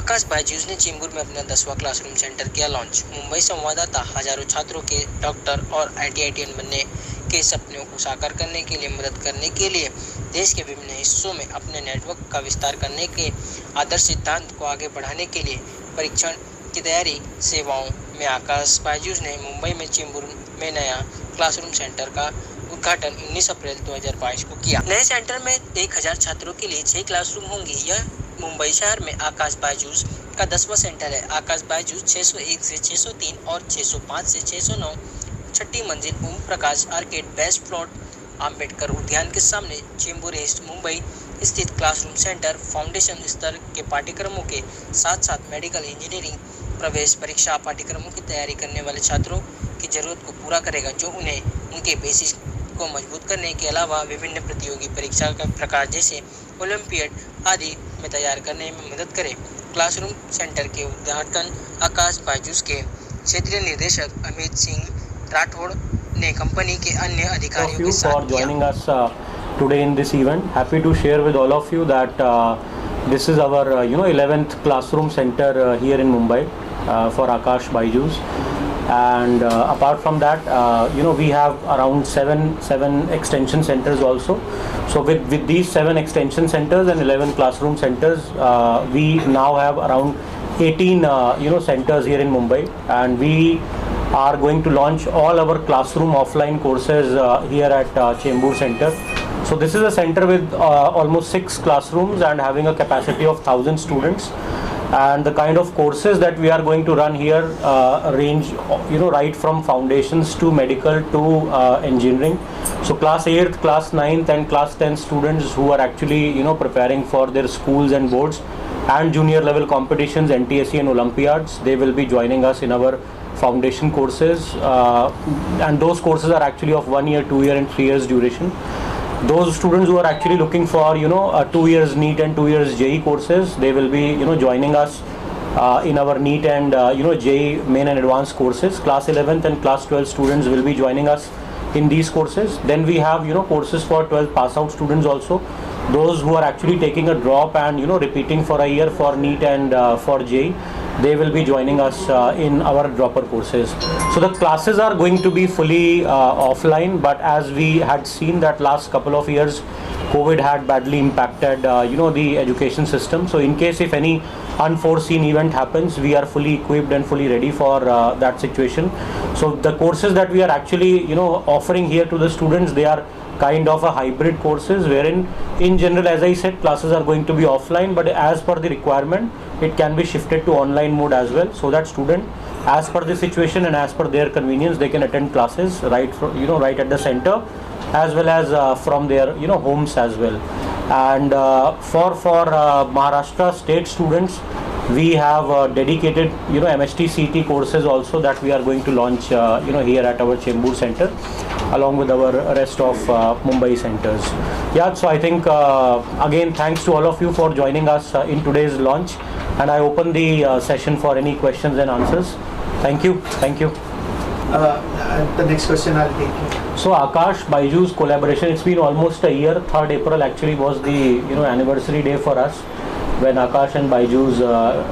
आकाश बायजूस ने चेंबूर में अपना 10वां क्लासरूम सेंटर किया लॉन्च। मुंबई संवाददाता हजारों छात्रों के डॉक्टर और IITian बनने के सपनों को साकार करने के लिए मदद करने के लिए देश के विभिन्न हिस्सों में अपने नेटवर्क का विस्तार करने के आदर्श सिद्धांत को आगे बढ़ाने के लिए परीक्षण की तैयारी सेवाओं में आकाश बायजूस ने मुंबई में चेंबूर में नया क्लासरूम सेंटर का उद्घाटन 19 अप्रैल 2022 को किया। नए सेंटर में 1000 छात्रों के लिए 6 क्लासरूम होंगे। यह मुंबई शहर में आकाश बायजूस का 10वां सेंटर है। आकाश बायजूस 601 से 603 और 605 से 609 छठी मंजिल Om Prakash arcade best plot Ambedkar उद्यान के सामने चेंबूर ईस्ट मुंबई स्थित क्लासरूम सेंटर फाउंडेशन स्तर के पाठ्यक्रमों के साथ साथ मेडिकल इंजीनियरिंग प्रवेश परीक्षा पाठ्यक्रमों की तैयारी करने वाले छात्रों की जरूरत को पूरा करेगा, जो उन्हें उनके बेसिस को मजबूत करने के अलावा विभिन्न प्रतियोगी परीक्षा का प्रकार जैसे ओलंपियाड आदि में तैयार करने में मदद करे। क्लासरूम सेंटर के उद्घाटन आकाश बायजूस के क्षेत्रीय निदेशक अमित सिंह राठौड़ ने कंपनी के अन्य अधिकारियों के साथ किया। Today in this event, happy to share with all of you that this is our 11th classroom center here in Mumbai for Akash Baijus. And apart from that, we have around seven extension centers also. So with these 7 extension centers and 11 classroom centers, we now have around 18 centers here in Mumbai, and we are going to launch all our classroom offline courses here at Chembur Center. So this is a center with almost 6 classrooms and having a capacity of 1000 students. And the kind of courses that we are going to run here range right from foundations to medical to engineering. So class 8th, class 9th and class 10th students who are actually preparing for their schools and boards and junior level competitions, NTSE and Olympiads, they will be joining us in our foundation courses, and those courses are actually of 1 year, 2 year and 3 years duration. Those students who are actually looking for 2 years NEET and 2 years JEE courses, they will be joining us in our NEET and JEE main and advanced courses. Class 11th and class 12 students will be joining us in these courses. Then we have courses for 12th pass out students also, those who are actually taking a drop and repeating for a year for NEET and for JEE, they will be joining us in our dropper courses. So the classes are going to be fully offline, but as we had seen that last couple of years COVID had badly impacted the education system. So in case if any unforeseen event happens, we are fully equipped and fully ready for that situation. So the courses that we are actually offering here to the students, they are kind of a hybrid courses wherein in general, as I said, classes are going to be offline, but as per the requirement it can be shifted to online mode as well, so that student as per the situation and as per their convenience they can attend classes right at the center as well as from their homes as well. And for Maharashtra state students, we have dedicated MST CET courses also that we are going to launch here at our Chembur center along with our rest of Mumbai centers. Yeah, so I think again thanks to all of you for joining us in today's launch, and I open the session for any questions and answers. Thank you. The next question I'll take. So Akash Baijus collaboration, it's been almost a year. 3rd April actually was the anniversary day for us when Akash and Baijus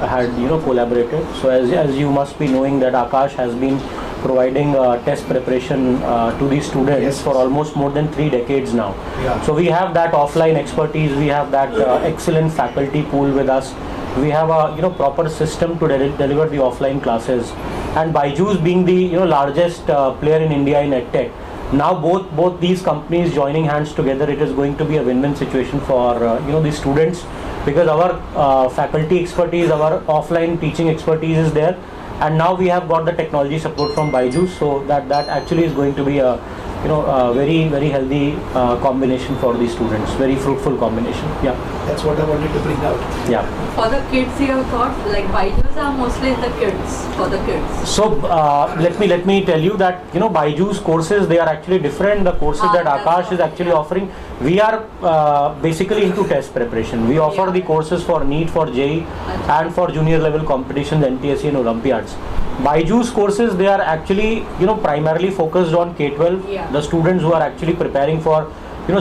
had collaborated. So as you must be knowing that Akash has been providing test preparation to the students for almost more than 3 decades now. Yeah. So we have that offline expertise, we have that excellent faculty pool with us. We have a proper system to deliver the offline classes. And Baijus being the largest player in India in EdTech, now both these companies joining hands together, it is going to be a win-win situation for the students, because our faculty expertise, our offline teaching expertise is there, and now we have got the technology support from Baijus, so that actually is going to be a very very healthy combination for the students, very fruitful combination. Yeah, That's what I wanted to bring out. yeah. For the kids, you have thought like Baijus are mostly the kids, for the kids. So let me tell you that Baijus courses, they are actually different. The courses that Akash is actually offering, we are basically into test preparation. We offer the courses for NEET, for JEE and for junior level competitions, NTSE and Olympiads. Baijus courses, they are actually primarily focused on K-12, Yeah. the students who are actually preparing for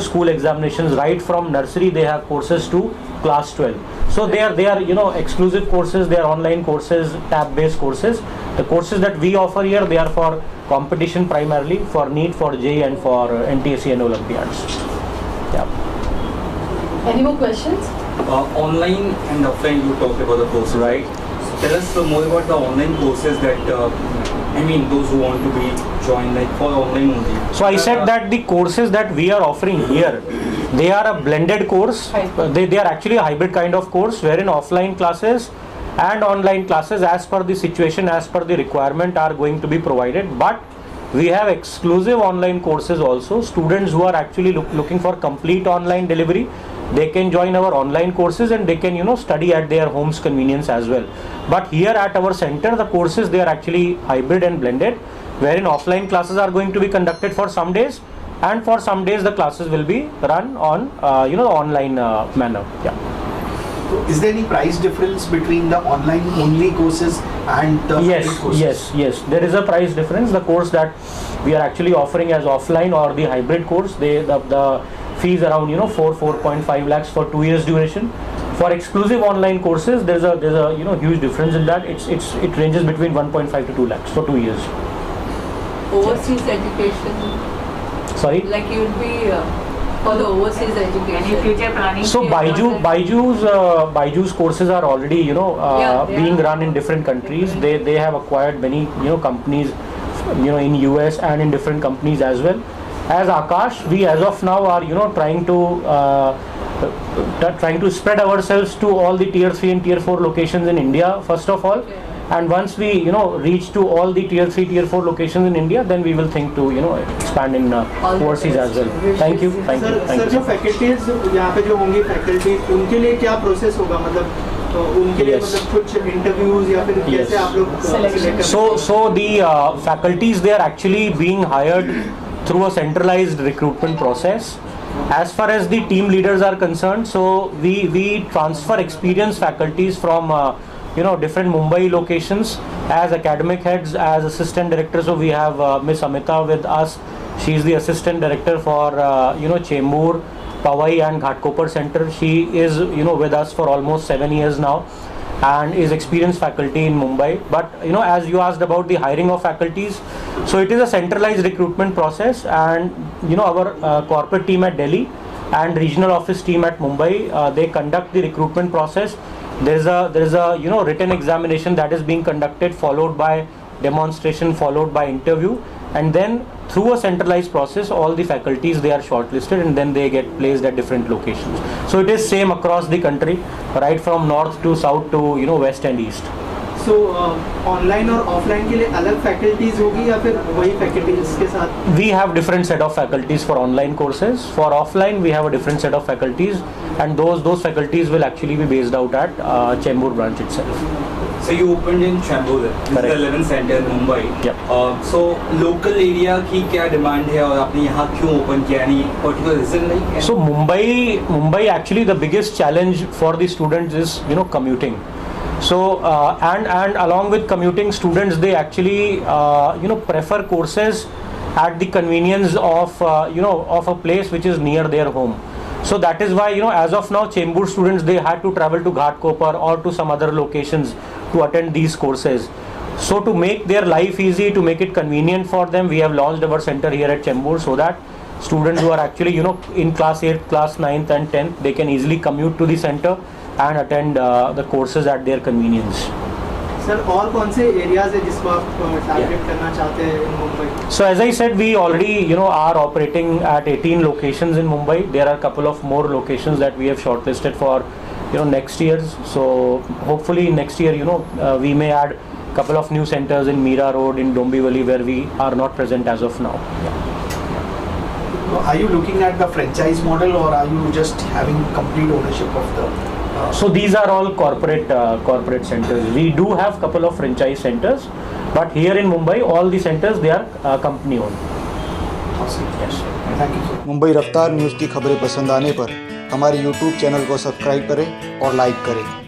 school examinations. Right from nursery they have courses to class 12. So they are exclusive courses, they are online courses, tab based courses. The courses that we offer here, they are for competition primarily, for NEET, for JEE and for NTSE and Olympiads. Yeah. Any more questions? Online and offline, you talked about the courses. Right. So tell us more about the online courses that, those who want to be joined, like for online only. So I said that the courses that we are offering here, they are a blended course. They are actually a hybrid kind of course, wherein offline classes and online classes, as per the situation, as per the requirement, are going to be provided. But we have exclusive online courses also. Students who are actually looking for complete online delivery, they can join our online courses and they can study at their home's convenience as well. But here at our center, the courses, they are actually hybrid and blended, wherein offline classes are going to be conducted for some days, and for some days the classes will be run on the online manner. Yeah. So is there any price difference between the online only courses and the hybrid courses? Yes. There is a price difference. The course that we are actually offering as offline or the hybrid course, the fees around 4.5 lakhs for 2 years duration. For exclusive online courses, there's a huge difference in that. It ranges between 1.5 to 2 lakhs for 2 years. Overseas education, Sorry. like you would be for the overseas education. Any future planning? So Byju's courses are already being run in different countries. They have acquired many companies in US and in different companies as well. As Akash, we as of now are trying to spread ourselves to all the tier 3 and tier 4 locations in India first of all. And once we reach to all the tier 3 tier 4 locations in India, then we will think to expand in overseas as well. Thank you. Sir जो faculties यहाँ पे जो होंगी faculty, उनके लिए क्या process होगा, मतलब तो उनके लिए मतलब कुछ इंटरव्यूज या फिर कैसे आप लोग select करते हैं? So the faculties, they are actually being hired through a centralized recruitment process. As far as the team leaders are concerned, so we transfer experienced faculties from different Mumbai locations as academic heads, as assistant directors. So we have Miss Amita with us. She is the assistant director for Chembur, Powai and Ghatkopar Center. She is with us for almost 7 years now and is experienced faculty in Mumbai. But as you asked about the hiring of faculties, so it is a centralized recruitment process, and our corporate team at Delhi and regional office team at Mumbai, they conduct the recruitment process. There is a written examination that is being conducted, followed by demonstration, followed by interview, and then through a centralized process all the faculties, they are shortlisted and then they get placed at different locations. So it is same across the country, right from north to south to west and east. So online और offline के लिए अलग faculties होगी या फिर वही faculties के साथ? We have different set of faculties for online courses. For offline, we have a different set of faculties, and those faculties will actually be based out at Chembur branch itself. So you opened in Chembur, this is the 11th center in Mumbai. Yeah. So local area की क्या demand है और आपने यहाँ क्यों open किया? Any particular reason like? So Mumbai actually the biggest challenge for the students is commuting. So and along with commuting, students, they actually prefer courses at the convenience of of a place which is near their home. So that is why as of now Chembur students, they had to travel to Ghatkopar or to some other locations to attend these courses. So to make their life easy, to make it convenient for them, we have launched our center here at Chembur, so that students who are actually in class 8th, class 9th and 10th, they can easily commute to the center and attend the courses at their convenience. Sir और कौन से areas है जिसको आप target करना चाहते हैं in Mumbai? So as I said, we already are operating at 18 locations in Mumbai. There are a couple of more locations that we have shortlisted for next years. So hopefully next year we may add a couple of new centers in Mira Road, in Dombivli, where we are not present as of now. Are you looking at the franchise model, or are you just having complete ownership of the? So these are all corporate centers. We do have couple of franchise centers, but here in Mumbai, all the centers, they are company owned. Awesome. Yes. Thank you, sir. Mumbai रफ्तार news की खबरें पसंद आने पर हमारे YouTube channel को subscribe करें और लाइक करें।